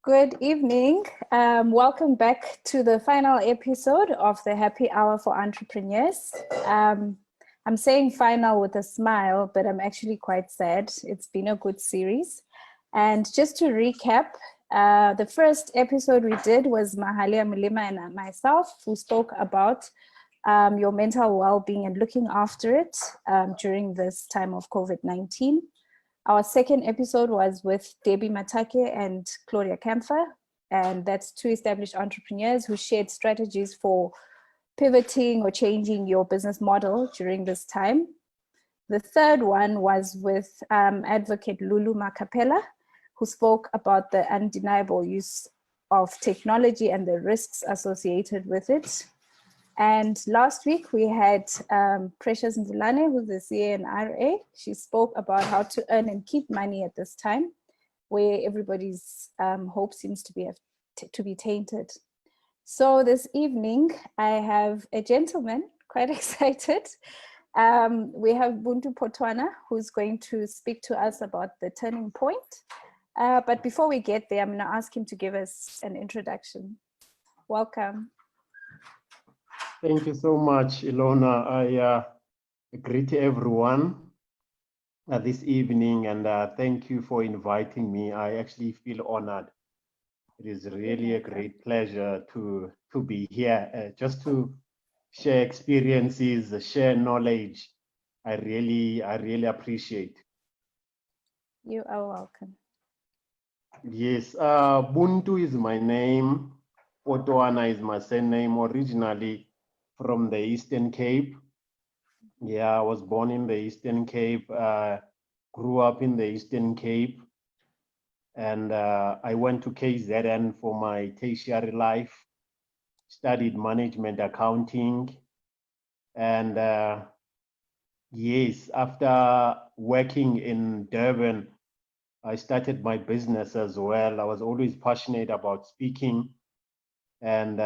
Good evening. Welcome back to the final episode of the Happy Hour for Entrepreneurs. I'm saying final with a smile, but I'm actually quite sad. It's been a good series. And just to recap, the first episode we did was Mahalia Mulima and myself, who spoke about your mental well-being and looking after it during this time of COVID-19. Our second episode was with Debbie Matake and Claudia Kempfer, and that's two established entrepreneurs who shared strategies for pivoting or changing your business model during this time. The third one was with advocate Lulu Makapela, who spoke about the undeniable use of technology and the risks associated with it. And last week we had Precious Ndulane, who's the CANRA. She spoke about how to earn and keep money at this time, where everybody's hope seems to be tainted. So this evening I have a gentleman, quite excited. We have Buntu Potwana, who's going to speak to us about the turning point. But before we get there, I'm going to ask him to give us an introduction. Welcome. Thank you so much, Elona. I greet everyone this evening, and thank you for inviting me. I actually feel honored. It is really a great pleasure to be here, just to share experiences, share knowledge. I really appreciate. You are welcome. Yes, Buntu is my name. Potwana is my surname, originally from the Eastern Cape. Yeah, I was born in the Eastern Cape, grew up in the Eastern Cape, and I went to KZN for my tertiary life, studied management accounting, and yes, after working in Durban, I started my business as well. I was always passionate about speaking, and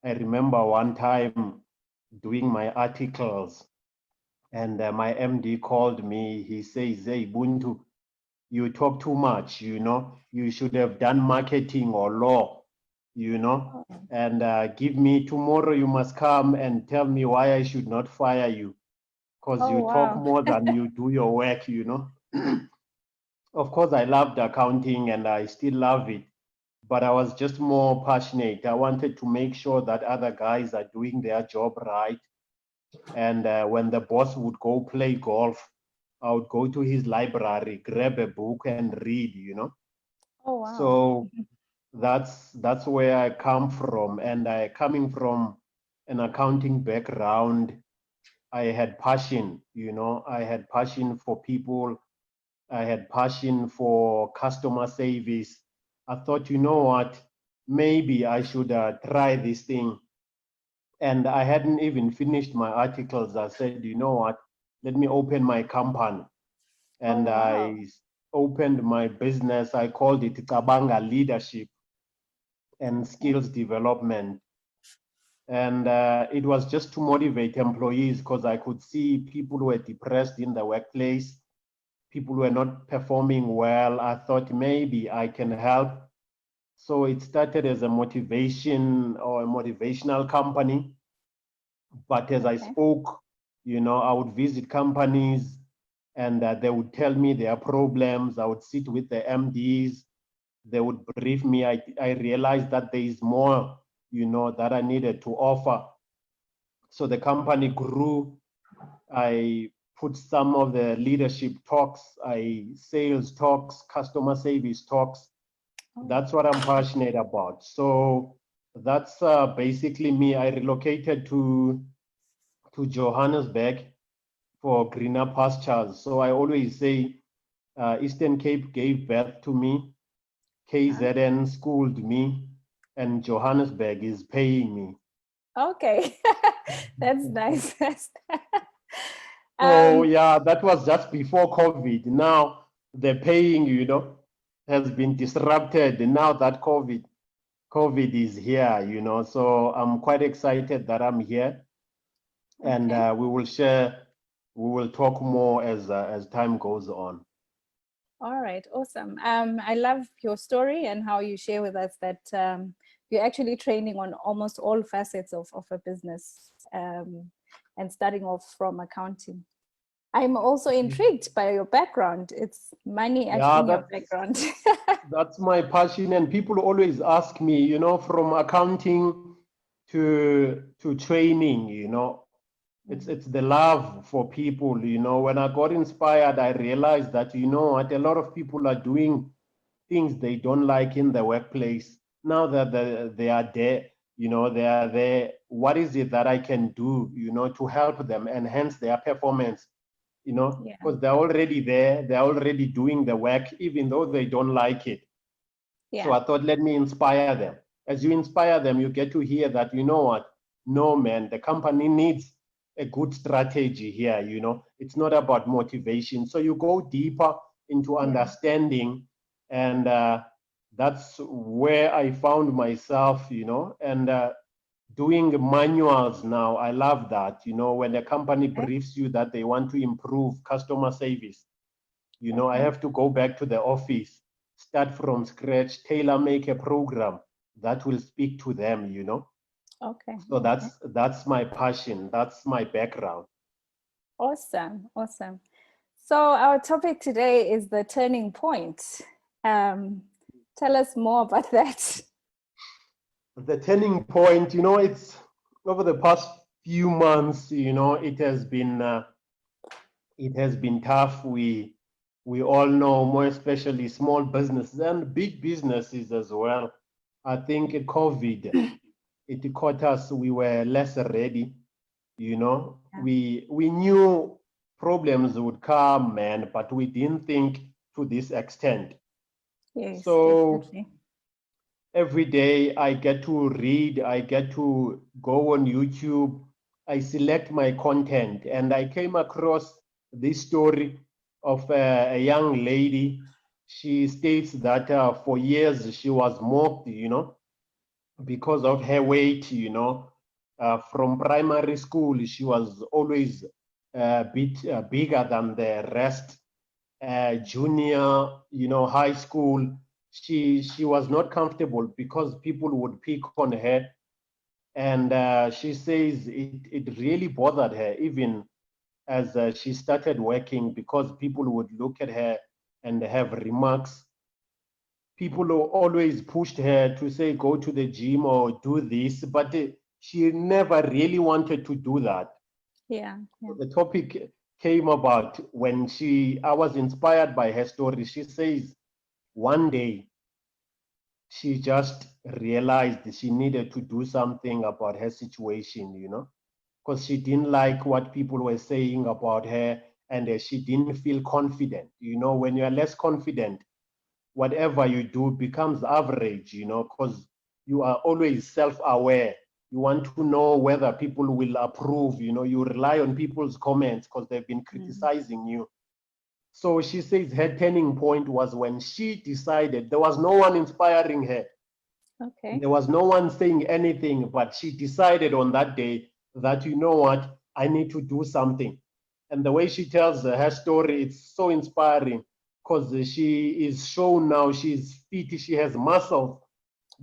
I remember one time doing my articles, and my MD called me. He says, "Hey, Buntu, you talk too much, you should have done marketing or law, and give me tomorrow, you must come and tell me why I should not fire you, because you talk more than you do your work." Of course, I loved accounting and I still love it, but I was just more passionate. I wanted to make sure that other guys are doing their job right. And when the boss would go play golf, I would go to his library, grab a book and read, Oh, wow. So that's where I come from. And coming from an accounting background, I had passion, I had passion for people. I had passion for customer service. I thought, you know what, maybe I should try this thing. And I hadn't even finished my articles. I said, you know what, let me open my company. And I opened my business. I called it Kabanga Leadership and Skills Development. And it was just to motivate employees, because I could see people who were depressed in the workplace. People were not performing well. I thought maybe I can help. So it started as a motivation or a motivational company. But as I spoke, I would visit companies and they would tell me their problems. I would sit with the MDs. They would brief me. I realized that there is more, that I needed to offer. So the company grew. I put some of the leadership talks, sales talks, customer service talks. That's what I'm passionate about. So that's basically me. I relocated to Johannesburg for greener pastures. So I always say Eastern Cape gave birth to me, KZN schooled me, and Johannesburg is paying me. Okay, that's nice. So yeah, that was just before COVID. Now the paying, has been disrupted. Now that COVID is here, so I'm quite excited that I'm here, and we will talk more as time goes on. All right, awesome. I love your story and how you share with us that you're actually training on almost all facets of a business, and starting off from accounting. I'm also intrigued by your background. It's money Yeah, in your background. that's my passion. And people always ask me, you know, from accounting to training, you know, it's the love for people, you know. When I got inspired, I realized that, you know what, a lot of people are doing things they don't like in the workplace. Now that they are there, you know, they are there. What is it that I can do, you know, to help them enhance their performance, you know, Yeah. because they're already there, they're already doing the work, even though they don't like it. So Yeah. I thought, let me inspire them. As you inspire them, you get to hear that, you know what, no, man, the company needs a good strategy here, you know. It's not about motivation. So you go deeper into Yeah. understanding, and that's where I found myself, you know, and doing manuals now. I love that, you know, when a company Okay. briefs you that they want to improve customer service, you know, I Okay. have to go back to the office, start from scratch, tailor make a program that will speak to them, you know. Okay. So Okay. that's my passion, that's my background. Awesome. Awesome. So our topic today is the turning point. Tell us more about that. The turning point, you know, it's over the past few months, you know, it has been tough. We all know, more especially small businesses and big businesses as well. I think COVID, it caught us. We were less ready. You know, Yeah. we knew problems would come, man, but we didn't think to this extent. Yes, So definitely. every day I get to read, I get to go on YouTube, I select my content, and I came across this story of a young lady. She states that for years she was mocked, you know, because of her weight, you know. From primary school, she was always a bit bigger than the rest. Junior, you know, high school, she was not comfortable because people would pick on her, and she says it really bothered her, even as she started working, because people would look at her and have remarks. People always pushed her to say go to the gym or do this, but she never really wanted to do that. Yeah. Yeah. The topic came about when I was inspired by her story. She says one day she just realized she needed to do something about her situation, you know, because she didn't like what people were saying about her, and she didn't feel confident. You know, when you're less confident, whatever you do becomes average, you know, because you are always self-aware. You want to know whether people will approve, you know, you rely on people's comments because they've been criticizing you. So she says her turning point was when she decided, there was no one inspiring her. Okay. There was no one saying anything, but she decided on that day that, you know what, I need to do something. And the way she tells her story, it's so inspiring because she is shown now, she's fit, she has muscles.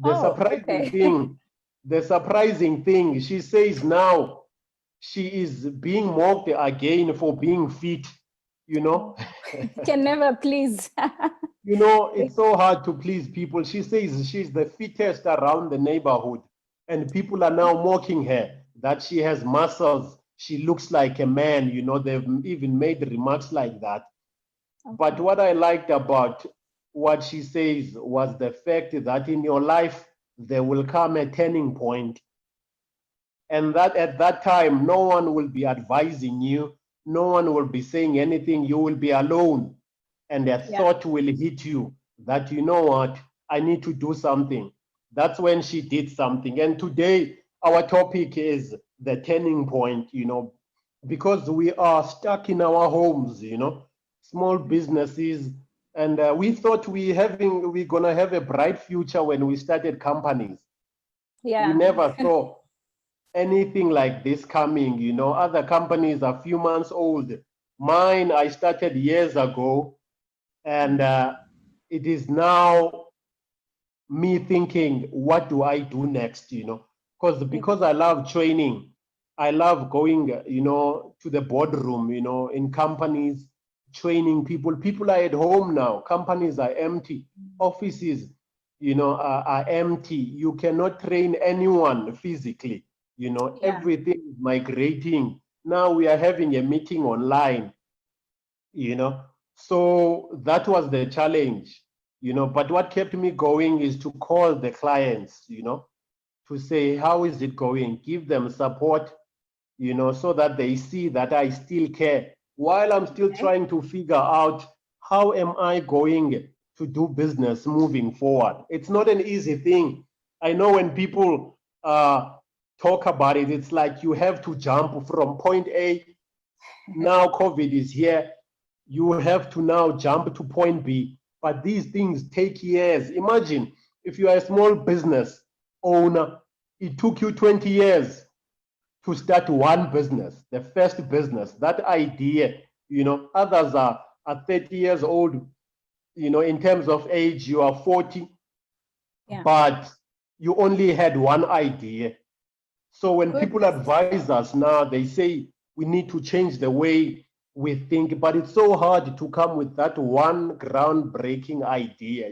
The Oh, surprising okay. thing, the surprising thing, she says now she is being mocked again for being fit, you know. Oh, can never please. You know, it's so hard to please people. She says she's the fittest around the neighborhood, and people are now mocking her that she has muscles. She looks like a man. You know, they've even made remarks like that. But Okay. what I liked about what she says was the fact that in your life, there will come a turning point, and that at that time, no one will be advising you, no one will be saying anything. You will be alone, and a Yeah. thought will hit you that, you know what, I need to do something. That's when she did something. And today our topic is the turning point, you know, because we are stuck in our homes, you know, small businesses, and we thought we're gonna have a bright future when we started companies. We Yeah. never saw anything like this coming, you know. Other companies are few months old. Mine, I started years ago, And it is now me thinking, what do I do next, because I love training. I love going, to the boardroom, in companies, training people. People are at home now. Companies are empty. Offices, are empty. You cannot train anyone physically. Everything is migrating. Now we are having a meeting online, So that was the challenge, But what kept me going is to call the clients, to say, how is it going? Give them support, so that they see that I still care while I'm still trying to figure out how am I going to do business moving forward. It's not an easy thing. I know when people talk about it, it's like you have to jump from point A. Now COVID is here. You have to now jump to point B. But these things take years. Imagine if you are a small business owner, it took you 20 years to start one business, the first business, that idea, others are 30 years old, in terms of age, you are 40, but you only had one idea. So when people advise us now, they say we need to change the way we think, but it's so hard to come with that one groundbreaking idea,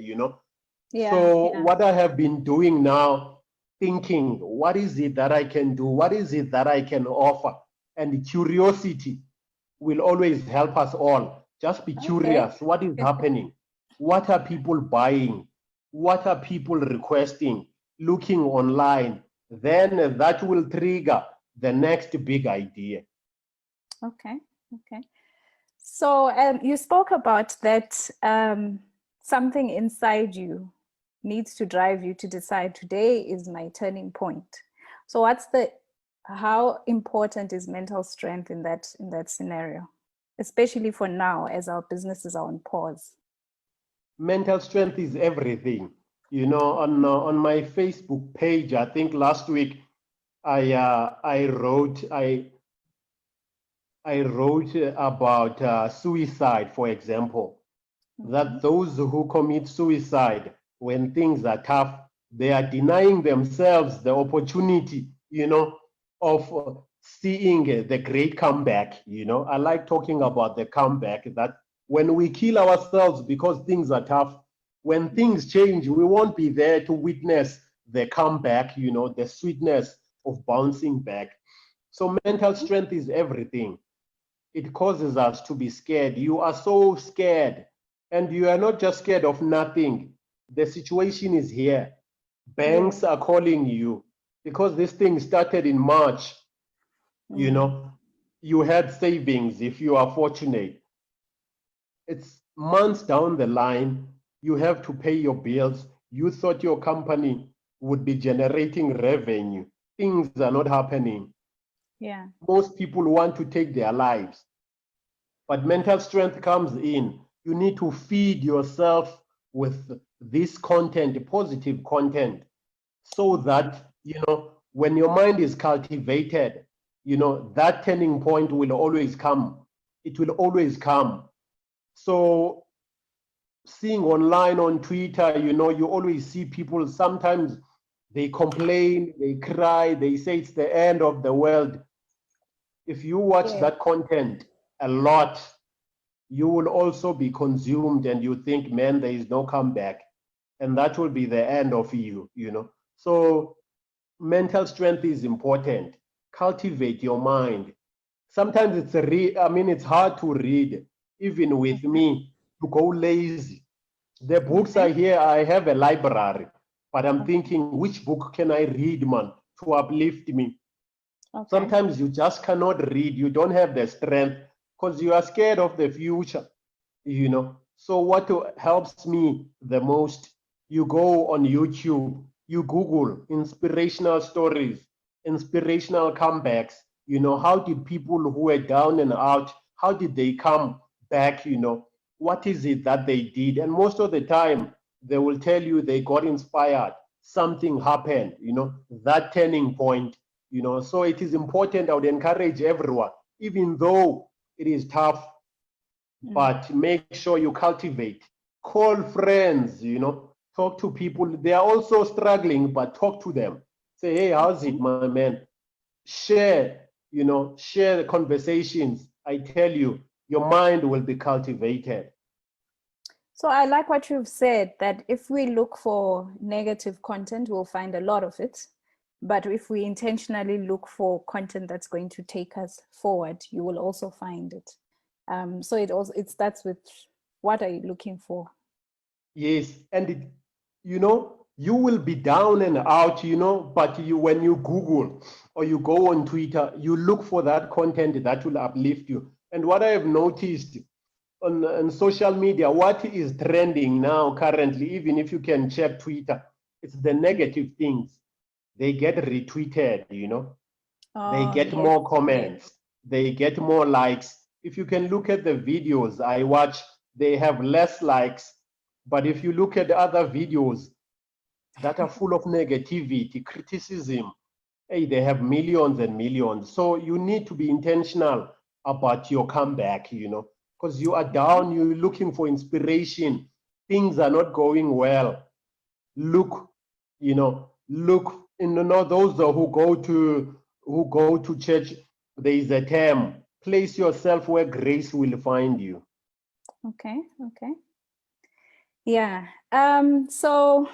What I have been doing now, thinking, what is it that I can do? What is it that I can offer? And curiosity will always help us all. Just be curious. What is happening? What are people buying? What are people requesting? Looking online. Then that will trigger the next big idea. Okay. So you spoke about that something inside you needs to drive you to decide today is my turning point. So how important is mental strength in that scenario, especially for now as our businesses are on pause? Mental strength is everything. On my Facebook page, I think last week I wrote about suicide, for example, that those who commit suicide when things are tough, they are denying themselves the opportunity, of seeing the great comeback. I like talking about the comeback, that when we kill ourselves because things are tough, when things change, we won't be there to witness the comeback, the sweetness of bouncing back. So mental strength is everything. It causes us to be scared. You are so scared, and you are not just scared of nothing. The situation is here. Banks are calling you because this thing started in March. You had savings if you are fortunate. It's months down the line, you have to pay your bills. You thought your company would be generating revenue. Things are not happening. Most people want to take their lives. But mental strength comes in. You need to feed yourself with this content, positive content, so that, when your mind is cultivated, that turning point will always come. It will always come. So seeing online on Twitter, you always see people, sometimes they complain, they cry, they say it's the end of the world. If you watch that content a lot, you will also be consumed and you think, man, there is no comeback. And that will be the end of you, So mental strength is important. Cultivate your mind. Sometimes it's hard to read, even with me, to go lazy. The books are here. I have a library, but I'm thinking, which book can I read, man, to uplift me? Sometimes you just cannot read. You don't have the strength because you are scared of the future, So what helps me the most, you go on YouTube, you Google inspirational stories, inspirational comebacks, how did people who were down and out, how did they come back, what is it that they did? And most of the time, they will tell you they got inspired, something happened, that turning point, So it is important. I would encourage everyone, even though it is tough, but make sure you cultivate. Call friends, talk to people. They are also struggling, but talk to them. Say, hey, how's it, my man? Share, share the conversations. I tell you, your mind will be cultivated. So I like what you've said, that if we look for negative content, we'll find a lot of it. But if we intentionally look for content that's going to take us forward, you will also find it. So it starts with, what are you looking for? Yes, and you will be down and out, but when you Google or you go on Twitter, you look for that content that will uplift you. And what I have noticed on social media, what is trending now currently, even if you can check Twitter, it's the negative things. They get retweeted, they Oh, get yes, more comments, they get more likes. If you can look at the videos I watch, they have less likes. But if you look at other videos that are full of negativity, criticism, hey, they have millions and millions. So you need to be intentional about your comeback, because you are down, you're looking for inspiration, things are not going well. Look, look, those who go to church, there is a term, place yourself where grace will find you. Okay. Yeah. So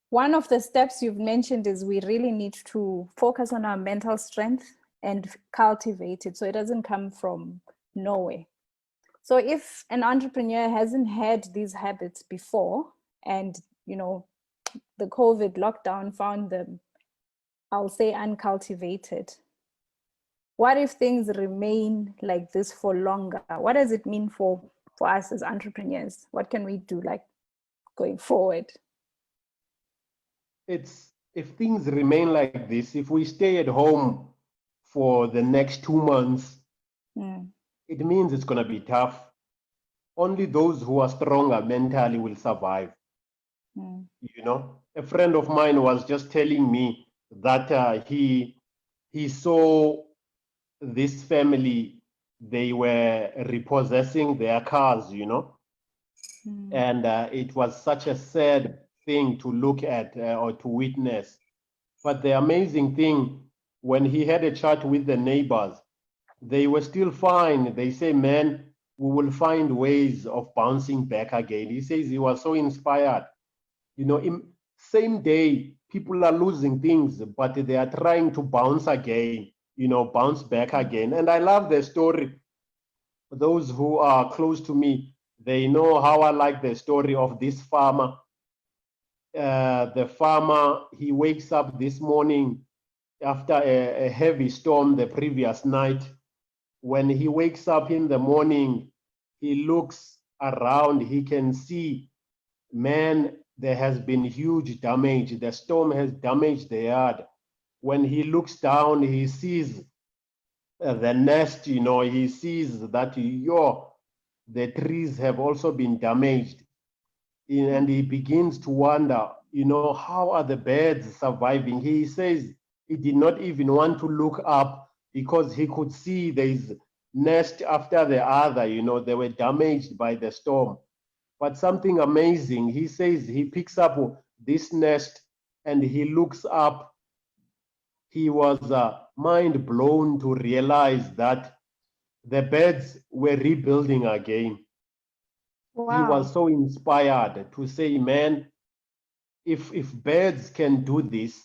one of the steps you've mentioned is we really need to focus on our mental strength and cultivate it so it doesn't come from nowhere. So if an entrepreneur hasn't had these habits before, and the COVID lockdown found them, I'll say, uncultivated, what if things remain like this for longer? What does it mean for us as entrepreneurs? What can we do, like, going forward? If things remain like this, if we stay at home for the next 2 months, it means it's going to be tough. Only those who are stronger mentally will survive. A friend of mine was just telling me that he saw this family, they were repossessing their cars, and it was such a sad thing to look at or to witness. But the amazing thing, when he had a chat with the neighbors, they were still fine. They say, man, we will find ways of bouncing back again. He says he was so inspired. Same day, people are losing things, but they are trying to bounce again, bounce back again. And I love the story. Those who are close to me, they know how I like the story of this farmer. The farmer, he wakes up this morning after a heavy storm the previous night. When he wakes up in the morning, he looks around, he can see, man, there has been huge damage. The storm has damaged the yard. When he looks down, he sees the nest, he sees that, the trees have also been damaged. And he begins to wonder, how are the birds surviving? He says he did not even want to look up because he could see there's nest after the other, they were damaged by the storm. But something amazing, he says he picks up this nest and he looks up. He was mind blown to realize that the birds were rebuilding again. Wow. He was so inspired to say, man, if birds can do this,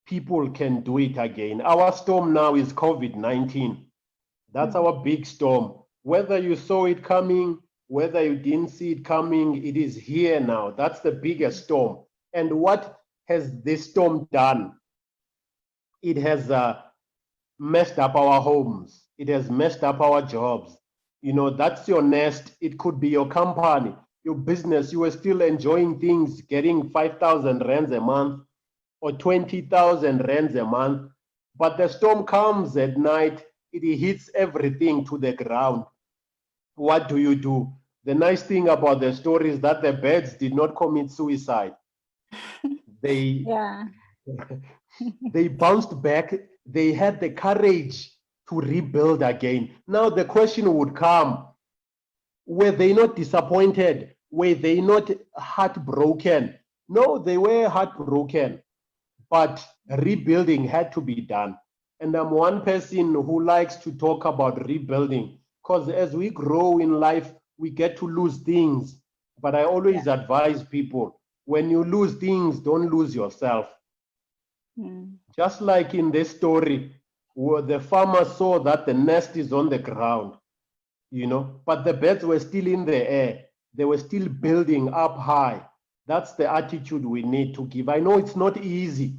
people can do it again. Our storm now is COVID-19. That's our big storm. Whether you saw it coming, whether you didn't see it coming, it is here now. That's the biggest storm. And what has this storm done? It has messed up our homes. It has messed up our jobs. That's your nest. It could be your company, your business. You were still enjoying things, getting 5,000 rands a month or 20,000 rands a month. But the storm comes at night, it hits everything to the ground. What do? The nice thing about the story is that the birds did not commit suicide. They Yeah. they bounced back. They had the courage to rebuild again. Now the question would come, were they not disappointed? Were they not heartbroken? No, they were heartbroken, but rebuilding had to be done. And I'm one person who likes to talk about rebuilding, because as we grow in life, we get to lose things. But I always advise people, when you lose things, don't lose yourself. Just like in this story, where the farmer saw that the nest is on the ground, you know, but the birds were still in the air. They were still building up high. That's the attitude we need to give. I know it's not easy,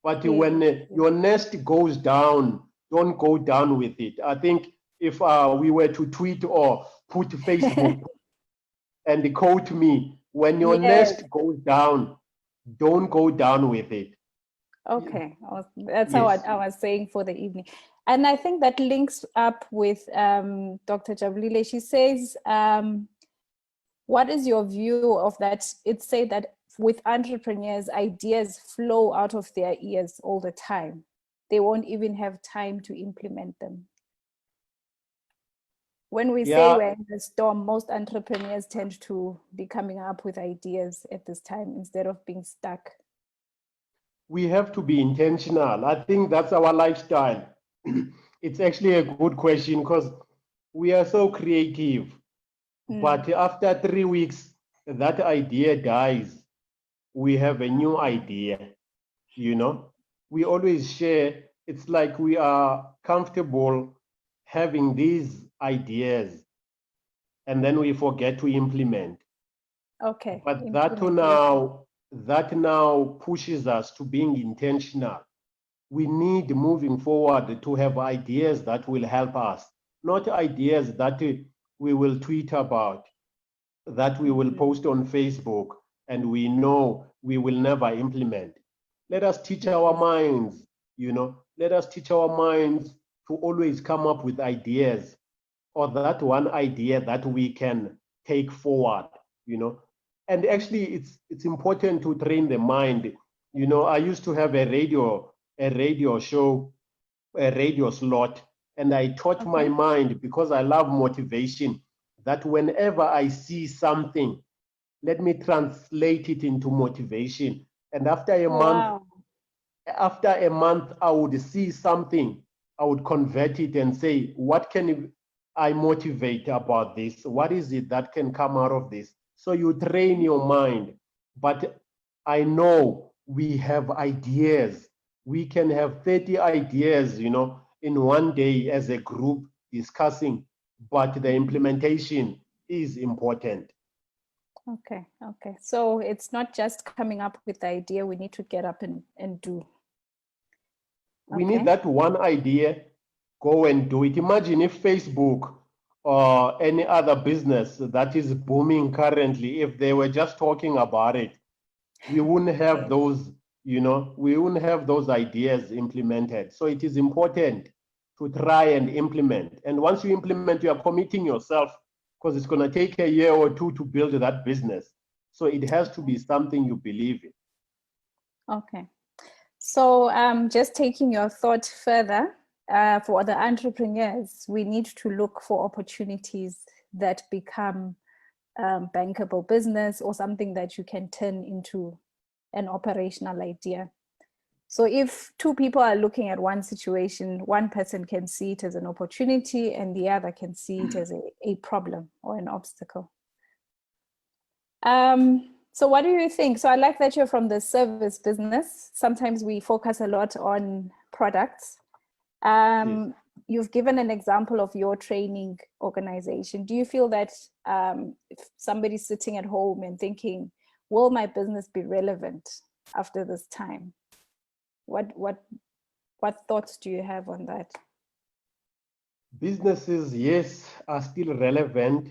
but when your nest goes down, don't go down with it. I think if we were to tweet or put Facebook and quote me, when your nest goes down, don't go down with it. Okay, that's how I was saying for the evening. And I think that links up with Dr. Jabulile. She says, what is your view of that? It said that with entrepreneurs, ideas flow out of their ears all the time. They won't even have time to implement them. When we say we're in the storm, most entrepreneurs tend to be coming up with ideas at this time instead of being stuck. We have to be intentional. I think that's our lifestyle. It's actually a good question because we are so creative. But after 3 weeks, that idea dies. We have a new idea, you know? We always share. It's like we are comfortable having these ideas and then we forget to implement. Okay. But that now pushes us to being intentional. We need moving forward to have ideas that will help us, not ideas that we will tweet about, that we will post on Facebook, and we know we will never implement. Let us teach our minds, you know, let us teach our minds to always come up with ideas, or that one idea that we can take forward, you know. And actually it's important to train the mind. You know, I used to have a radio show, a radio slot, and I taught my mind, because I love motivation, that whenever I see something, let me translate it into motivation. And after a month, I would see something, I would convert it and say, what can I motivate about this? What is it that can come out of this? So you train your mind. But I know we have ideas. We can have 30 ideas, you know, in one day as a group discussing, but the implementation is important. Okay. So it's not just coming up with the idea, we need to get up and do. We need that one idea, go and do it. Imagine if Facebook or any other business that is booming currently, if they were just talking about it, we wouldn't have those, you know, we wouldn't have those ideas implemented. So it is important to try and implement. And once you implement, you are committing yourself, because it's going to take a year or two to build that business. So it has to be something you believe in. Okay. So just taking your thought further, for the entrepreneurs, we need to look for opportunities that become bankable business, or something that you can turn into an operational idea. So if two people are looking at one situation, one person can see it as an opportunity and the other can see it as a problem or an obstacle. So what do you think? So I like that you're from the service business. Sometimes we focus a lot on products. Yes. You've given an example of your training organization. Do you feel that if somebody's sitting at home and thinking, will my business be relevant after this time? What thoughts do you have on that? Businesses, yes, are still relevant.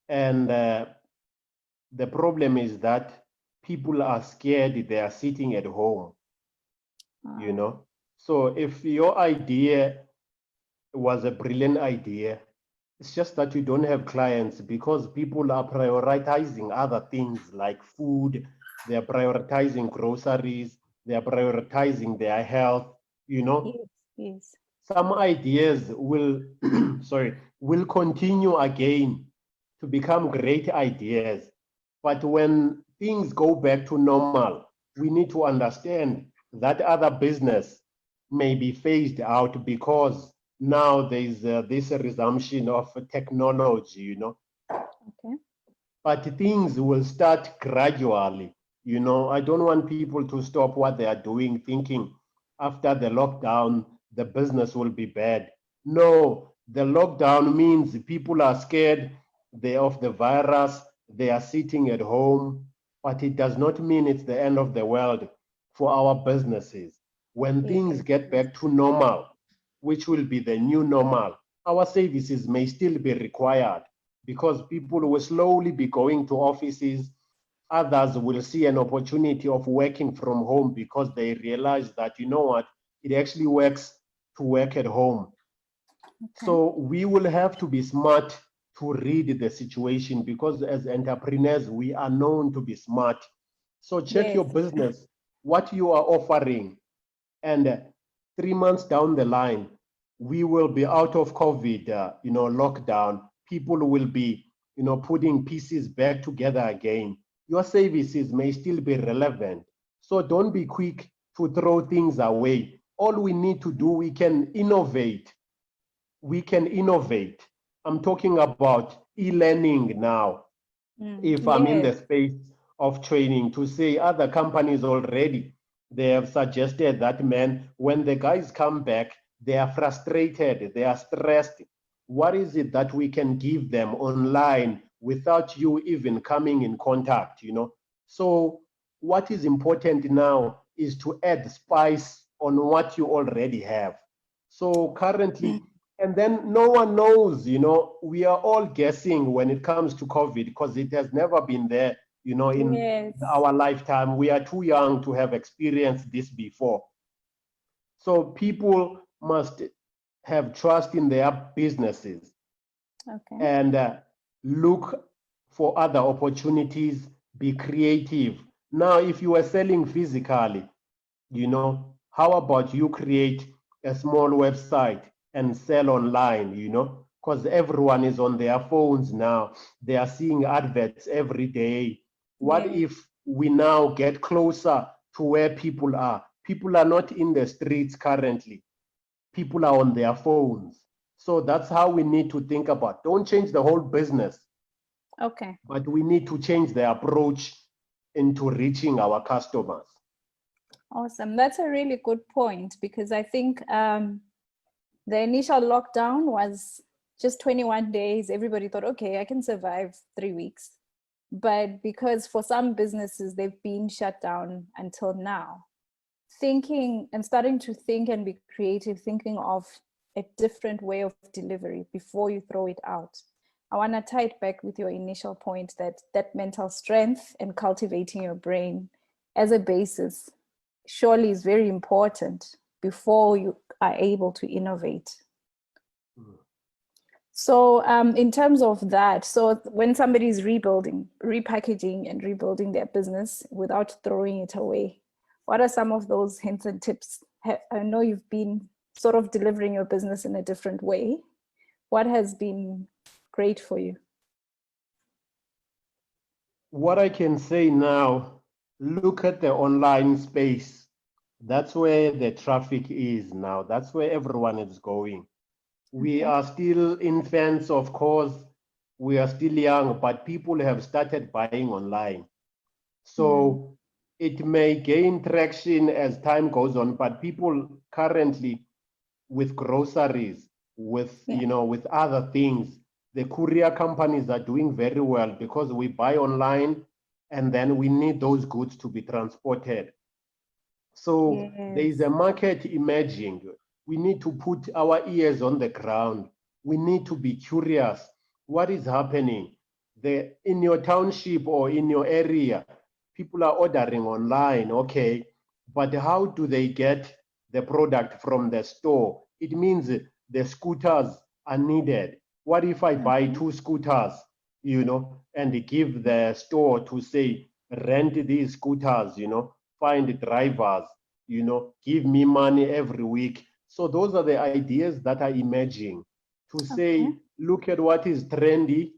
And the problem is that people are scared. They are sitting at home, you know. So if your idea was a brilliant idea, it's just that you don't have clients because people are prioritizing other things like food. They are prioritizing groceries. They are prioritizing their health, you know. Yes. some ideas will, sorry, will continue again to become great ideas. But when things go back to normal, we need to understand that other business may be phased out because now there's this resumption of technology, you know. Okay. But things will start gradually. You know, I don't want people to stop what they are doing thinking after the lockdown, the business will be bad. No, the lockdown means people are scared of the virus, they are sitting at home, but it does not mean it's the end of the world for our businesses. When things Yes. get back to normal, which will be the new normal, our services may still be required because people will slowly be going to offices. Others will see an opportunity of working from home because they realize that, you know what, it actually works to work at home. Okay. So we will have to be smart to read the situation because as entrepreneurs, we are known to be smart. So check your Yes. business, what you are offering, and 3 months down the line, we will be out of COVID, lockdown. People will be, putting pieces back together again. Your services may still be relevant. So don't be quick to throw things away. All we need to do, we can innovate. We can innovate. I'm talking about e-learning now. If I'm in the Yes. space of training, to say other companies already, they have suggested that, man, when the guys come back, they are frustrated, they are stressed. What is it that we can give them online without you even coming in contact, you know? So what is important now is to add spice on what you already have. So currently, and then no one knows, you know, we are all guessing when it comes to COVID because it has never been there, you know, in Yes. our lifetime. We are too young to have experienced this before. So people must have trust in their businesses Okay. and look for other opportunities, be creative. Now, if you are selling physically, you know, how about you create a small website and sell online, you know, because everyone is on their phones now. They are seeing adverts every day. What Yes. if we now get closer to where people are? People are not in the streets currently. People are on their phones. So that's how we need to think about. Don't change the whole business, Okay. but we need to change the approach into reaching our customers. Awesome. That's a really good point because I think the initial lockdown was just 21 days. Everybody thought, okay, I can survive 3 weeks. But because for some businesses, they've been shut down until now. Thinking and starting to think and be creative, thinking of a different way of delivery before you throw it out. I want to tie it back with your initial point that mental strength and cultivating your brain as a basis surely is very important before you are able to innovate. So in terms of that, so when somebody is rebuilding, repackaging and rebuilding their business without throwing it away, what are some of those hints and tips? I know you've been sort of delivering your business in a different way. What has been great for you? What I can say now, look at the online space. That's where the traffic is now. That's where everyone is going. We Okay. are still infants, of course. We are still young, but people have started buying online. So it may gain traction as time goes on, but people currently with groceries, with Yeah. with other things, the courier companies are doing very well because we buy online and then we need those goods to be transported. So there is Yes. a market emerging. We need to put our ears on the ground. We need to be curious. What is happening? In your township or in your area, people are ordering online, okay, but how do they get the product from the store? It means the scooters are needed. What if I buy 2 scooters, and give the store to say, rent these scooters, find drivers, give me money every week So those are the ideas that are emerging to say, Okay. look at what is trendy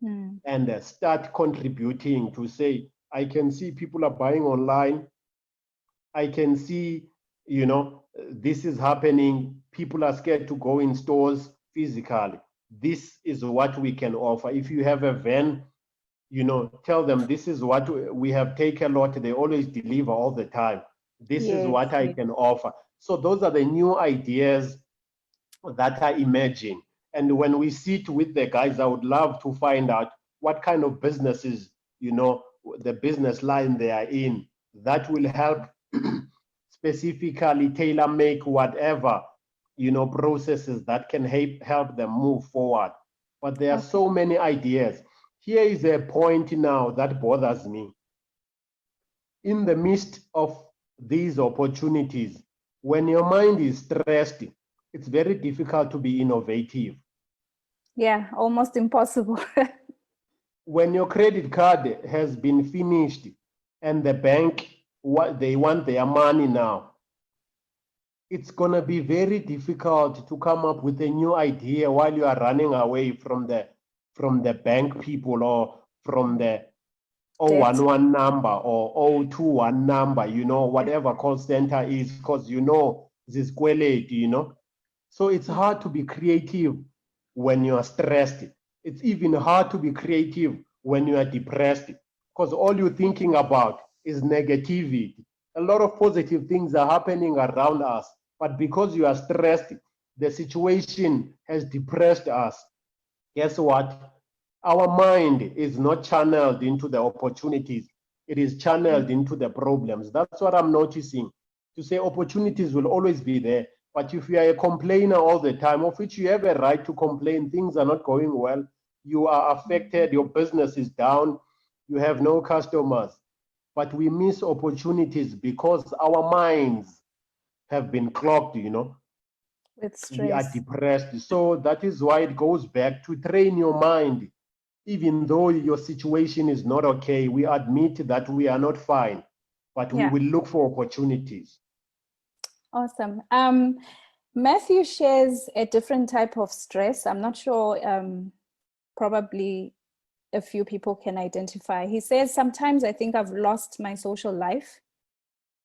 Mm. and start contributing to say, I can see people are buying online. I can see, this is happening. People are scared to go in stores physically. This is what we can offer. If you have a van, tell them this is what we have. Take a lot. They always deliver all the time. This is Yes, what I yes. can offer. So those are the new ideas that are emerging. And when we sit with the guys, I would love to find out what kind of businesses, the business line they are in, that will help specifically tailor make whatever, processes that can help them move forward. But there are Okay. so many ideas. Here is a point now that bothers me. In the midst of these opportunities, when your mind is stressed, it's very difficult to be innovative. Yeah, almost impossible. When your credit card has been finished and the bank, they want their money now, it's going to be very difficult to come up with a new idea while you are running away from the bank people or from the Debt. 011 number or 021 number, whatever call center is, because this kweleti. So it's hard to be creative when you are stressed. It's even hard to be creative when you are depressed, because all you're thinking about is negativity. A lot of positive things are happening around us, but because you are stressed, the situation has depressed us. Guess what? Our mind is not channeled into the opportunities. It is channeled into the problems. That's what I'm noticing. To say opportunities will always be there. But if you are a complainer all the time, of which you have a right to complain, things are not going well, you are affected, your business is down, you have no customers. But we miss opportunities because our minds have been clogged. With We are stress. depressed. So that is why it goes back to train your mind. Even though your situation is not okay, we admit that we are not fine, but we Yeah. will look for opportunities. Awesome. Matthew shares a different type of stress. I'm not sure, probably a few people can identify. He says, sometimes I think I've lost my social life.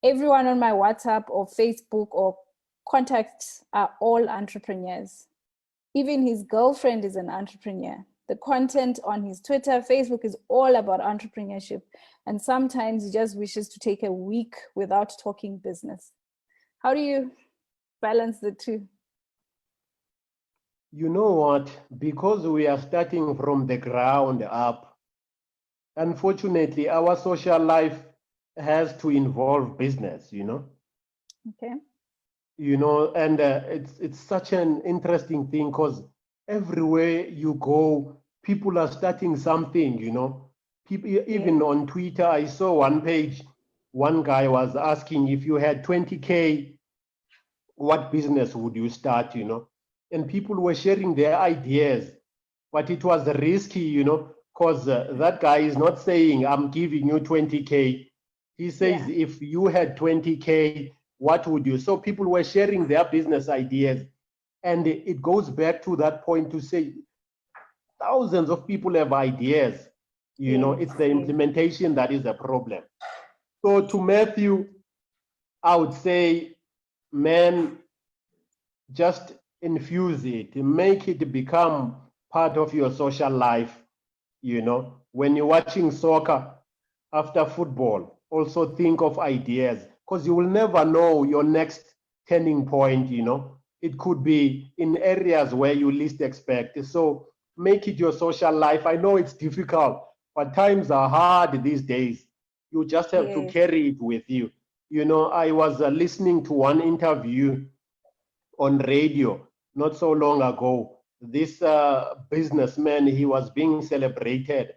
Everyone on my WhatsApp or Facebook or contacts are all entrepreneurs. Even his girlfriend is an entrepreneur. The content on his Twitter, Facebook is all about entrepreneurship. And sometimes he just wishes to take a week without talking business. How do you balance the two? You know what? Because we are starting from the ground up, unfortunately, our social life has to involve business. Okay. And it's such an interesting thing because everywhere you go, people are starting something. People, even on Twitter, I saw one page, one guy was asking, if you had 20K, what business would you start? And people were sharing their ideas, but it was risky, because that guy is not saying, I'm giving you 20K. He says, if you had 20K, what would you? So people were sharing their business ideas. And it goes back to that point to say, thousands of people have ideas. It's the implementation that is the problem. So to Matthew, I would say, man, just infuse it, make it become part of your social life. When you're watching soccer after football, also think of ideas, because you will never know your next turning point. It could be in areas where you least expect. So make it your social life. I know it's difficult, but times are hard these days. You just have to carry it with you. I was listening to one interview on radio not so long ago. This businessman, he was being celebrated,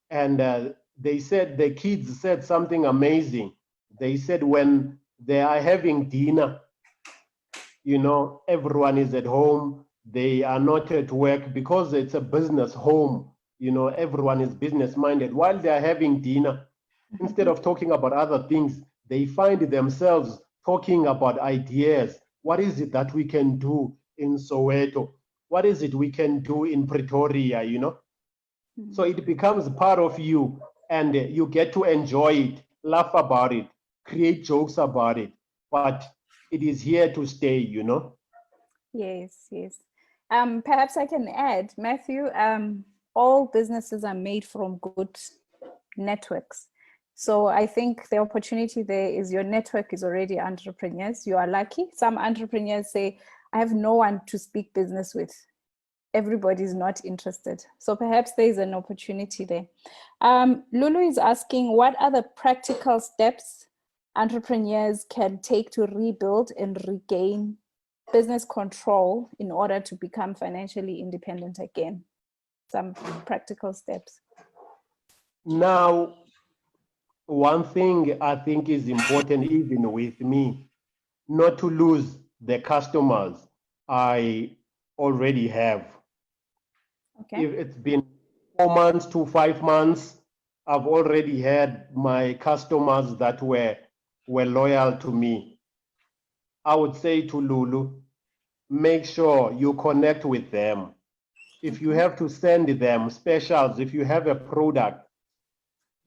and they said, the kids said something amazing. They said when they are having dinner, everyone is at home, they are not at work because it's a business home. Everyone is business minded. While they are having dinner, instead of talking about other things, they find themselves talking about ideas. what is it that we can do in Soweto? What is it we can do in Pretoria, you know? So it becomes part of you, and you get to enjoy it, laugh about it, create jokes about it, but it is here to stay, you know? Yes, yes. Perhaps I can add, Matthew, all businesses are made from good networks. So I think the opportunity there is your network is already entrepreneurs. You are lucky. Some entrepreneurs say, I have no one to speak business with. Everybody's not interested. So perhaps there's an opportunity there. Lulu is asking, what are the practical steps entrepreneurs can take to rebuild and regain business control in order to become financially independent again? Some practical steps. Now, one thing I think is important, even with me, not to lose the customers I already have. Okay. If it's been 4 months to 5 months, I've already had my customers that were loyal to me. I would say to Lulu, make sure you connect with them. If you have to send them specials, if you have a product,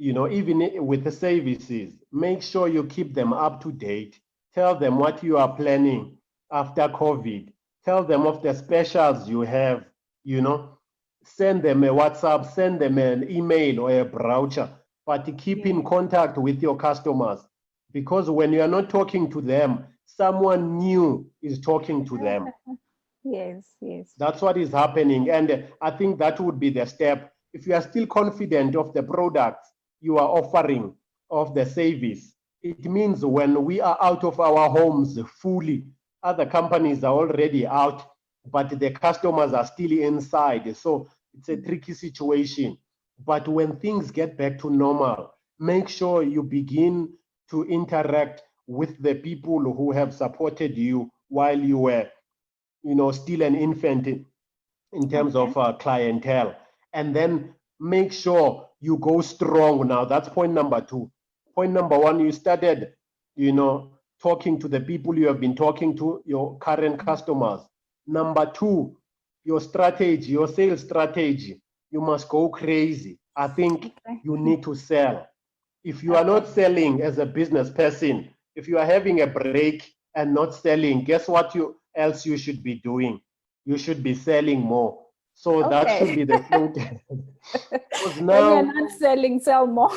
you know, even with the services, make sure you keep them up to date. Tell them what you are planning after COVID. Tell them of the specials you have, you know. Send them a WhatsApp, send them an email or a brochure, but keep in contact with your customers, because when you are not talking to them, someone new is talking to them. Yes, yes. That's what is happening. And I think that would be the step. If you are still confident of the products you are offering, of the service, it means when we are out of our homes fully, other companies are already out, but the customers are still inside. So it's a tricky situation. But when things get back to normal, make sure you begin to interact with the people who have supported you while you were, you know, still an infant in terms of clientele. And then make sure you go strong now. That's point number two. Point number one, you started, you know, talking to the people you have been talking to, your current customers. Number two, your strategy, your sales strategy, you must go crazy. I think you need to sell. If you are not selling as a business person, if you are having a break and not selling, guess what else you should be doing? You should be selling more. So that should be the flow. Because When you're now, not selling, sell more.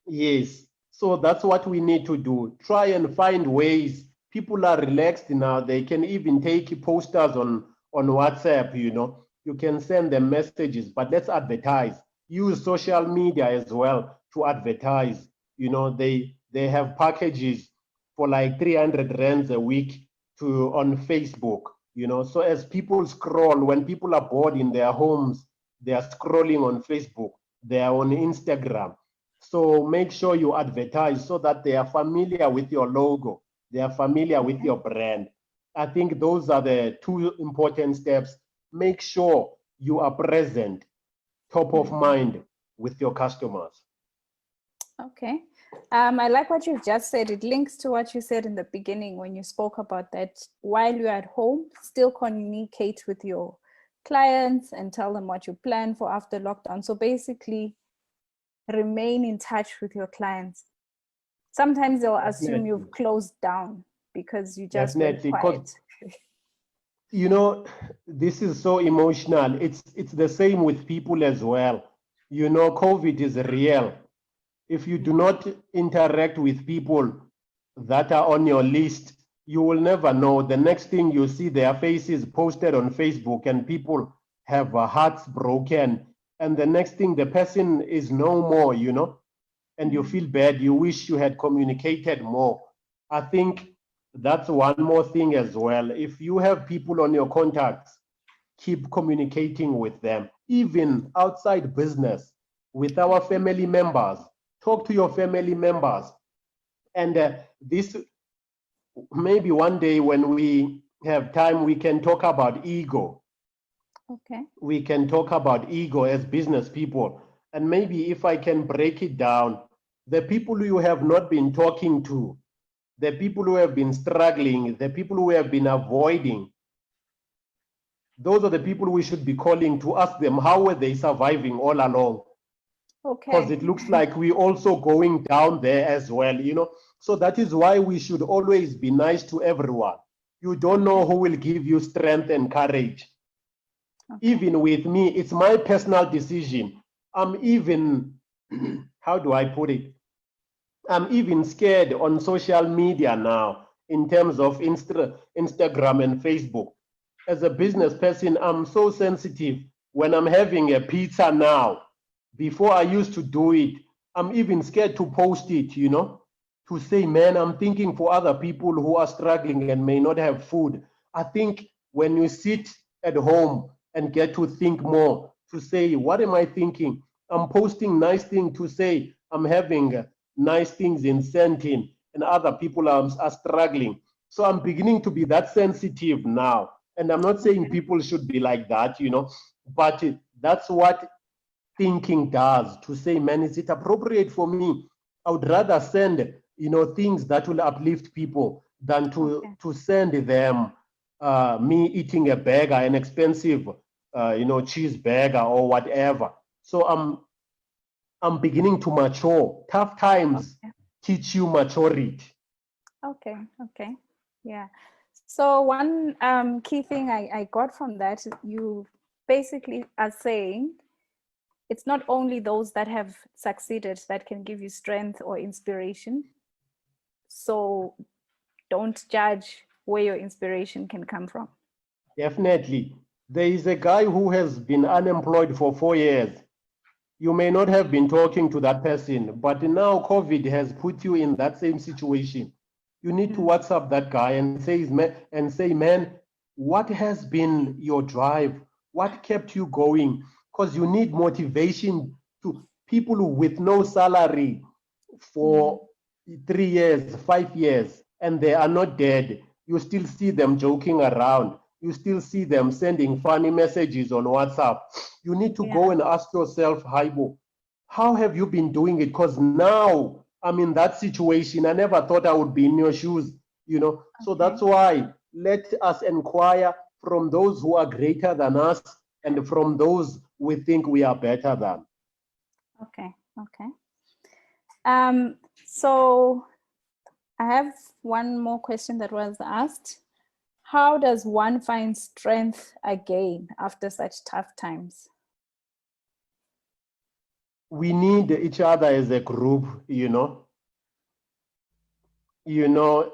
yes. So that's what we need to do. Try and find ways. People are relaxed now. They can even take posters on WhatsApp, you know. You can send them messages, but let's advertise. Use social media as well to advertise. You know, they have packages for like 300 rands a week on Facebook, you know. So as people scroll, when people are bored in their homes, they are scrolling on Facebook, they are on Instagram. So make sure you advertise so that they are familiar with your logo, they are familiar with your brand. I think those are the two important steps. Make sure you are present, top of mind with your customers. Okay. I like what you've just said. It links to what you said in the beginning when you spoke about that while you're at home, still communicate with your clients and tell them what you plan for after lockdown. So basically, remain in touch with your clients. Sometimes they'll assume you've closed down because you just went quiet. You know, this is so emotional. It's the same with people as well. You know, COVID is real. If you do not interact with people that are on your list, you will never know. The next thing you see their faces posted on Facebook and people have hearts broken. And the next thing the person is no more, you know, and you feel bad. You wish you had communicated more. I think that's one more thing as well. If you have people on your contacts, keep communicating with them, even outside business, with our family members. Talk to your family members. And this, maybe one day when we have time, we can talk about ego. Okay. We can talk about ego as business people. And maybe if I can break it down, the people you have not been talking to, the people who have been struggling, the people who have been avoiding, those are the people we should be calling to ask them how were they surviving all along. Because Okay. it looks like we're also going down there as well, you know. So that is why we should always be nice to everyone. You don't know who will give you strength and courage. Okay. Even with me, it's my personal decision. I'm even, how do I put it? I'm even scared on social media now in terms of Instagram and Facebook. As a business person, I'm so sensitive when I'm having a pizza now. Before I used to do it, I'm even scared to post it, you know, to say, man, I'm thinking for other people who are struggling and may not have food. I think when you sit at home and get to think more, to say, what am I thinking? I'm posting nice things to say, I'm having nice things in Sentin and other people are struggling. So I'm beginning to be that sensitive now. And I'm not saying people should be like that, you know, but that's what thinking does, to say, man, is it appropriate for me? I would rather send, you know, things that will uplift people than to send them me eating a burger, an expensive, you know, cheeseburger or whatever. So I'm beginning to mature. Tough times teach you maturity. Okay. Okay. Yeah. So one key thing I got from that, you basically are saying it's not only those that have succeeded that can give you strength or inspiration. So don't judge where your inspiration can come from. Definitely. There is a guy who has been unemployed for 4 years. You may not have been talking to that person, but now COVID has put you in that same situation. You need to WhatsApp that guy and say, man, what has been your drive? What kept you going? Because you need motivation. To people with no salary for 3 years, 5 years, and they are not dead. You still see them joking around. You still see them sending funny messages on WhatsApp. You need to go and ask yourself, Haibo, how have you been doing it? Because now I'm in that situation. I never thought I would be in your shoes, you know. So that's why let us inquire from those who are greater than us and from those we think we are better than. Okay. Okay. So I have one more question that was asked. How does one find strength again after such tough times? We need each other as a group, you know. You know,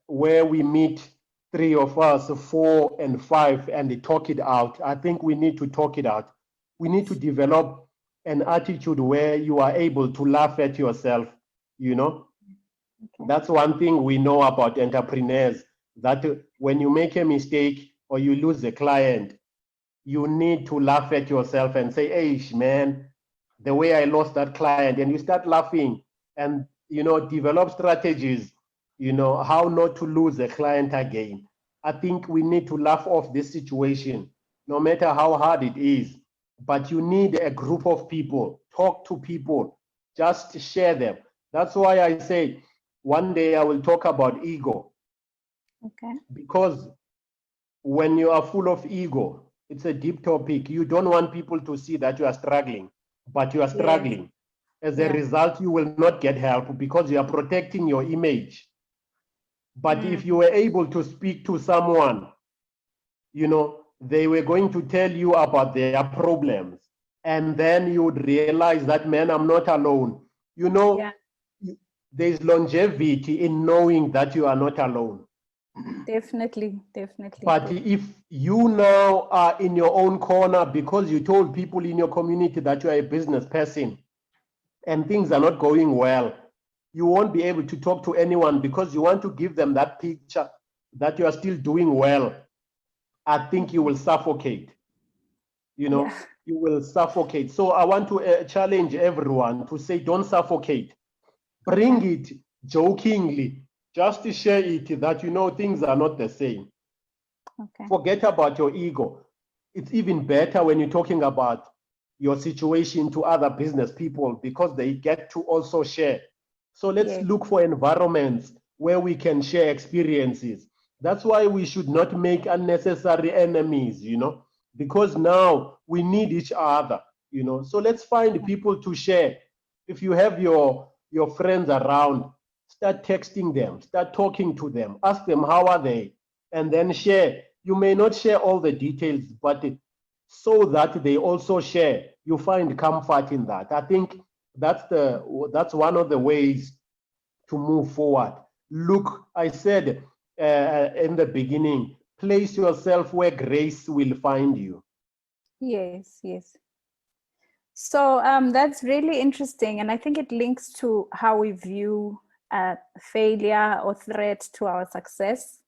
where we meet 3 of us, 4 and 5, and talk it out. I think we need to talk it out. We need to develop an attitude where you are able to laugh at yourself, you know. That's one thing we know about entrepreneurs, that when you make a mistake or you lose a client, you need to laugh at yourself and say, hey, man, the way I lost that client, and you start laughing and, you know, develop strategies, you know, how not to lose a client again. I think we need to laugh off this situation, no matter how hard it is. But you need a group of people, talk to people, just share them. That's why I say one day I will talk about ego. Okay. Because when you are full of ego, it's a deep topic. You don't want people to see that you are struggling, but you are struggling. As a result, you will not get help because you are protecting your image. But if you were able to speak to someone, you know, they were going to tell you about their problems. And then you would realize that, man, I'm not alone. You know, there's longevity in knowing that you are not alone. Definitely. But if you now are in your own corner because you told people in your community that you are a business person and things are not going well, you won't be able to talk to anyone because you want to give them that picture that you are still doing well. I think you will suffocate. You know, you will suffocate. So I want to challenge everyone to say, don't suffocate. Bring it jokingly, just to share it that, you know, things are not the same. Forget about your ego. It's even better when you're talking about your situation to other business people because they get to also share. So let's look for environments where we can share experiences. That's why we should not make unnecessary enemies, you know, because now we need each other, you know. So let's find people to share. If you have your friends around, start texting them, start talking to them, ask them how are they, and then share. You may not share all the details, but so that they also share, you find comfort in that. I think that's one of the ways to move forward. Look, I said in the beginning, place yourself where grace will find you. Yes, yes. So that's really interesting. And I think it links to how we view failure or threat to our success.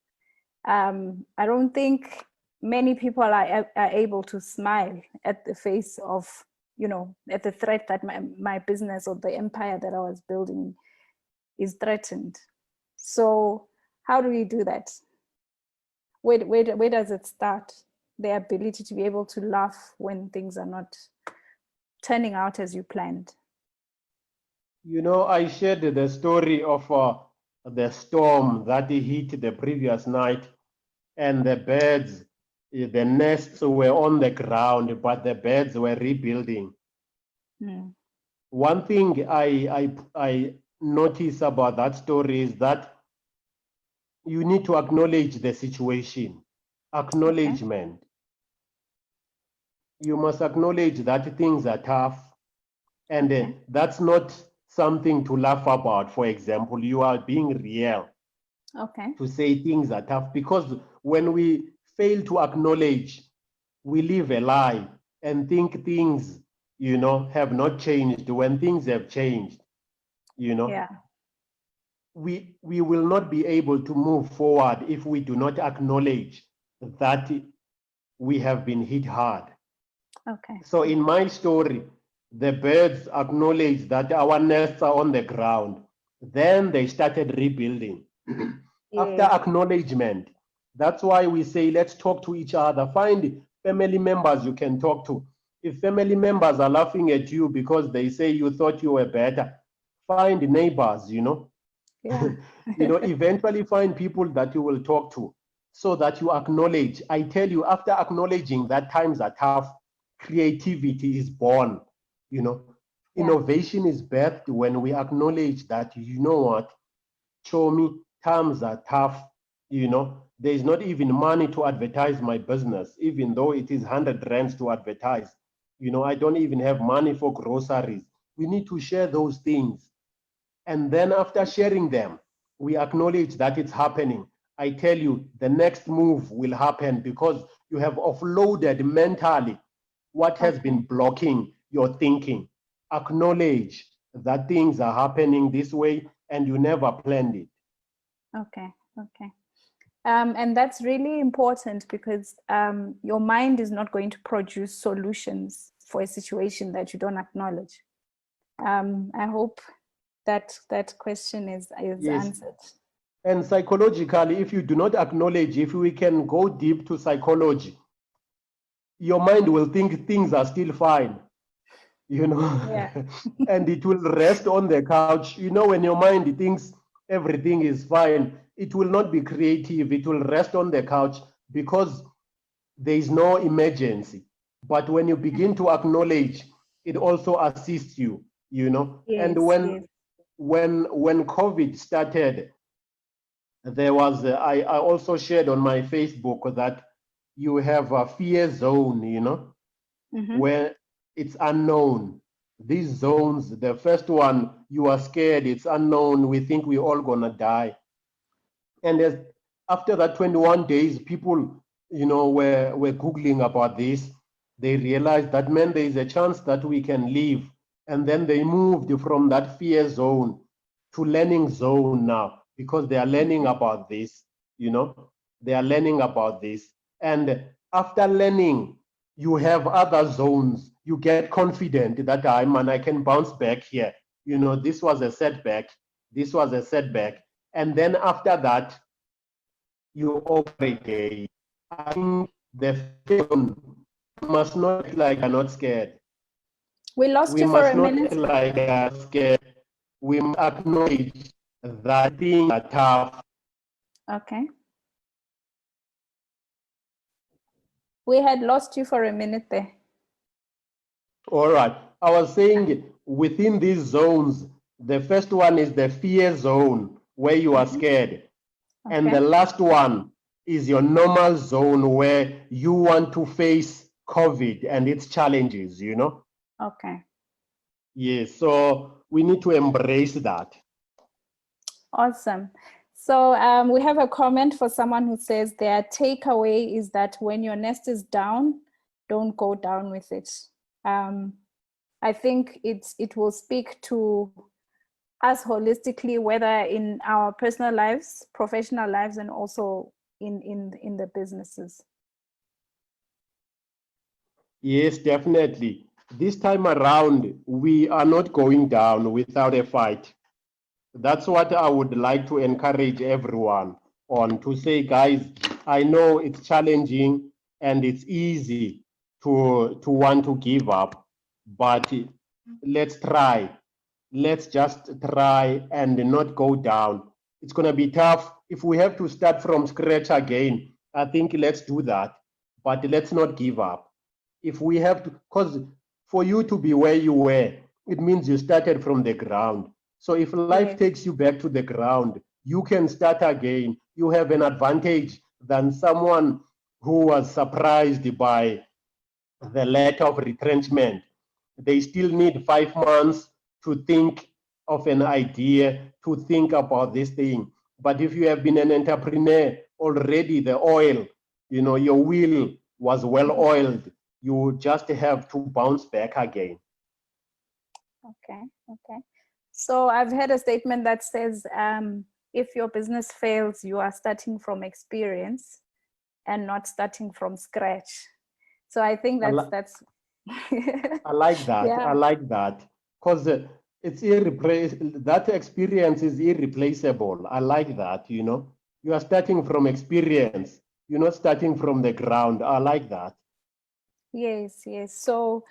I don't think many people are able to smile at the face of, you know, at the threat that my business or the empire that I was building is threatened. So how do we do that? Where does it start? The ability to be able to laugh when things are not turning out as you planned. You know, I shared the story of the storm that hit the previous night, and the birds, the nests were on the ground, but the birds were rebuilding. Mm. One thing I notice about that story is that you need to acknowledge the situation. Acknowledgement. Okay. You must acknowledge that things are tough, and okay, that's not something to laugh about. For example, you are being real. Okay. To say things are tough, because when we fail to acknowledge, we live a lie and think things, you know, have not changed when things have changed, you know. Yeah. We will not be able to move forward if we do not acknowledge that we have been hit hard. Okay. So in my story, the birds acknowledged that our nests are on the ground. Then they started rebuilding. After acknowledgement, that's why we say, let's talk to each other. Find family members you can talk to. If family members are laughing at you because they say you thought you were better, find neighbors, you know. Yeah. You know, eventually find people that you will talk to so that you acknowledge. I tell you, after acknowledging that times are tough, creativity is born, you know. Yeah. Innovation is birthed when we acknowledge that, you know what, show me, times are tough, you know. There's not even money to advertise my business, even though it is 100 rands to advertise. You know, I don't even have money for groceries. We need to share those things. And then after sharing them, we acknowledge that it's happening. I tell you, the next move will happen because you have offloaded mentally what has been blocking your thinking. Acknowledge that things are happening this way and you never planned it. Okay, okay. And that's really important because your mind is not going to produce solutions for a situation that you don't acknowledge. I hope that question is yes, answered. And psychologically, if you do not acknowledge, if we can go deep to psychology, your mind will think things are still fine, you know. Yeah. And it will rest on the couch. You know, when your mind thinks everything is fine, it will not be creative. It will rest on the couch because there is no emergency. But when you begin to acknowledge, it also assists you, you know. Yes, and when COVID started, there was I also shared on my Facebook that you have a fear zone, you know, where it's unknown. These zones, the first one, you are scared, it's unknown, we think we're all gonna die. And after that 21 days, people, you know, were Googling about this. They realized that, man, there is a chance that we can live. And then they moved from that fear zone to learning zone now, because they are learning about this, you know, they are learning about this. And after learning, you have other zones. You get confident that I can bounce back here. You know, this was a setback. This was a setback. And then after that, you operate a. I think the film must not act like you're not scared. We lost you for a minute. We must not act like you're scared. We must acknowledge that things are tough. Okay. We had lost you for a minute there. All right. I was saying within these zones, the first one is the fear zone where you are scared. And the Okay. last one is your normal zone where you want to face COVID and its challenges, you know? Okay. Yes. So we need to embrace that. Awesome. So we have a comment for someone who says their takeaway is that when your nest is down, don't go down with it. I think it will speak to us holistically, whether in our personal lives, professional lives, and also in the businesses. Yes, definitely. This time around, we are not going down without a fight. That's what I would like to encourage everyone on, to say, guys, I know it's challenging and it's easy to want to give up, but let's try. Let's just try and not go down. It's going to be tough. If we have to start from scratch again, I think let's do that, but let's not give up. If we have to, because for you to be where you were, it means you started from the ground. So if life Yes. takes you back to the ground, you can start again. You have an advantage than someone who was surprised by the letter of retrenchment. They still need 5 months to think of an idea, to think about this thing. But if you have been an entrepreneur already, the oil, you know, your wheel was well oiled, you just have to bounce back again. Okay. Okay. So I've heard a statement that says, if your business fails, you are starting from experience and not starting from scratch. So I think that's I like that. yeah. I like that because it's irreplaceable. That experience is irreplaceable. I like that. You know, you are starting from experience. You're not starting from the ground. I like that. Yes, yes. So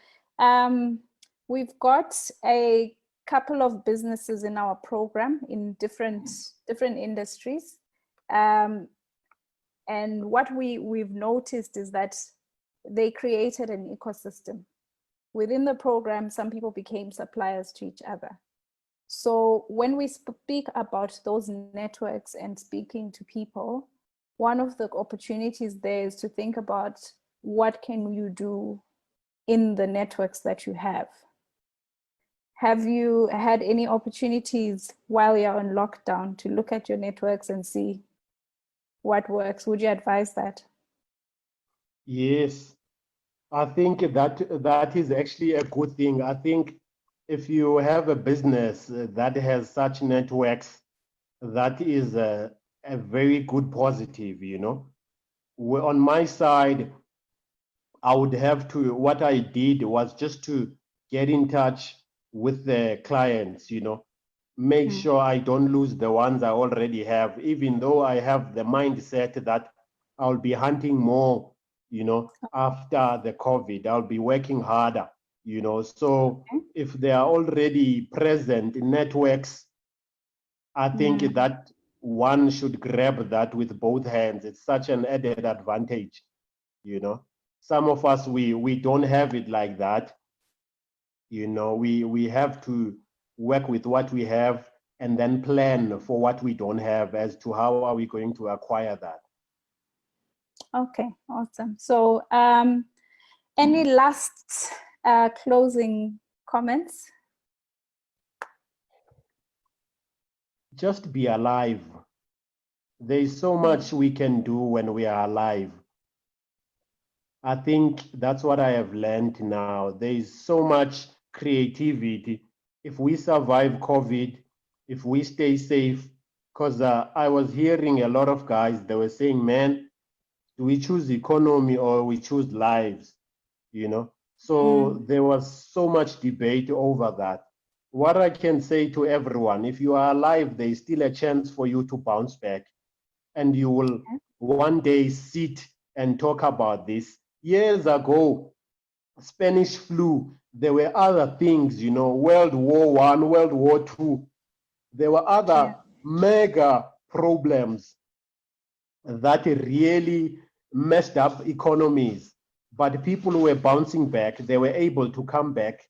we've got a couple of businesses in our program in different industries. And what we've noticed is that they created an ecosystem. Within the program, some people became suppliers to each other. So when we speak about those networks and speaking to people, one of the opportunities there is to think about what can you do in the networks that you have. Have you had any opportunities while you're on lockdown to look at your networks and see what works? Would you advise that? Yes, I think that is actually a good thing. I think if you have a business that has such networks, that is a very good positive. You know, on my side, I would have to, what I did was just to get in touch with the clients, you know, make sure I don't lose the ones I already have, even though I have the mindset that I'll be hunting more, you know, after the COVID. I'll be working harder, you know. So if they are already present in networks, I think that one should grab that with both hands. It's such an added advantage, you know. Some of us we don't have it like that, you know. We have to work with what we have and then plan for what we don't have as to how are we going to acquire that. Okay, awesome. So any last closing comments? Just be alive. There is so much we can do when we are alive. I think that's what I have learned now. There is so much creativity. If we survive COVID, if we stay safe, because I was hearing a lot of guys, they were saying, man, do we choose economy or we choose lives? You know? So there was so much debate over that. What I can say to everyone, if you are alive, there is still a chance for you to bounce back and you will one day sit and talk about this. Years ago, Spanish flu, there were other things, you know, World War I, World War II. There were other mega problems that really messed up economies, but people were bouncing back. They were able to come back.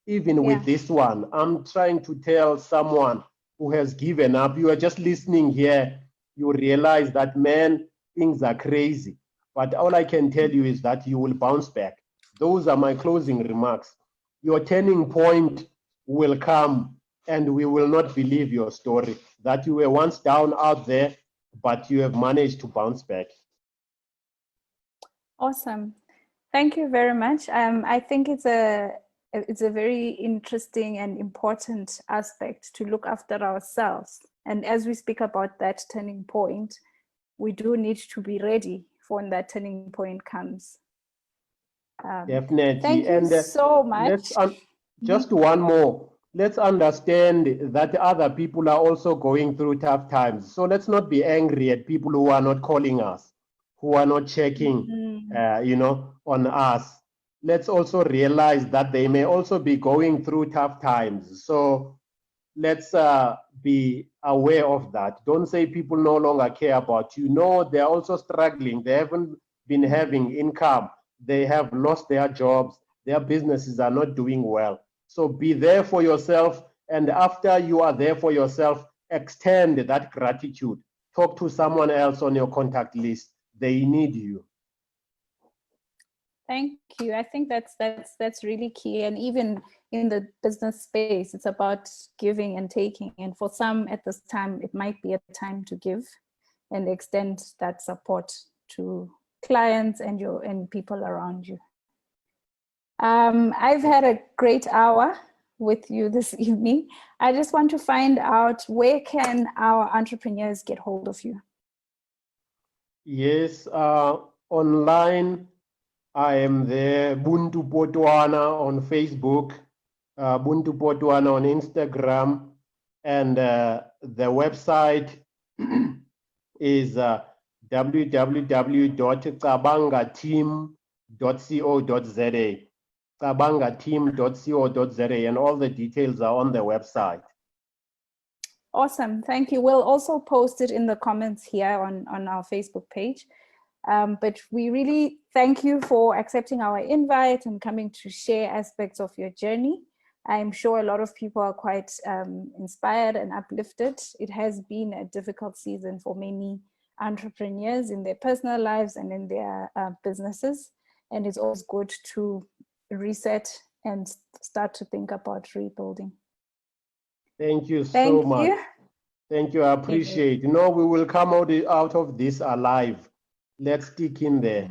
Even with this one, I'm trying to tell someone who has given up, you are just listening here, you realize that, man, things are crazy. But all I can tell you is that you will bounce back. Those are my closing remarks. Your turning point will come, and we will not believe your story that you were once down out there, but you have managed to bounce back. Awesome. Thank you very much. I think it's a very interesting and important aspect to look after ourselves. And as we speak about that turning point, we do need to be ready for when that turning point comes. Definitely. Thank you so much. Just one more. Let's understand that other people are also going through tough times. So let's not be angry at people who are not calling us, who are not checking, on us. Let's also realize that they may also be going through tough times. So let's be aware of that. Don't say people no longer care about you. No, they're also struggling. They haven't been having income. They have lost their jobs. Their businesses are not doing well. So be there for yourself. And after you are there for yourself, extend that gratitude. Talk to someone else on your contact list. They need you. Thank you. I think that's really key. And even in the business space, it's about giving and taking. And for some at this time, it might be a time to give and extend that support to clients and people around you. I've had a great hour with you this evening. I just want to find out, where can our entrepreneurs get hold of you? Yes, online. I am there, Buntu Potwana on Facebook, Buntu Potwana on Instagram, and the website is www.cabangateam.co.za. cabangateam.co.za, and all the details are on the website. Awesome, thank you. We'll also post it in the comments here on our Facebook page. But we really thank you for accepting our invite and coming to share aspects of your journey. I'm sure a lot of people are quite inspired and uplifted. It has been a difficult season for many entrepreneurs in their personal lives and in their businesses. And it's always good to reset and start to think about rebuilding. Thank you so much. Thank you. I appreciate it. We will come out of this alive. Let's stick in there.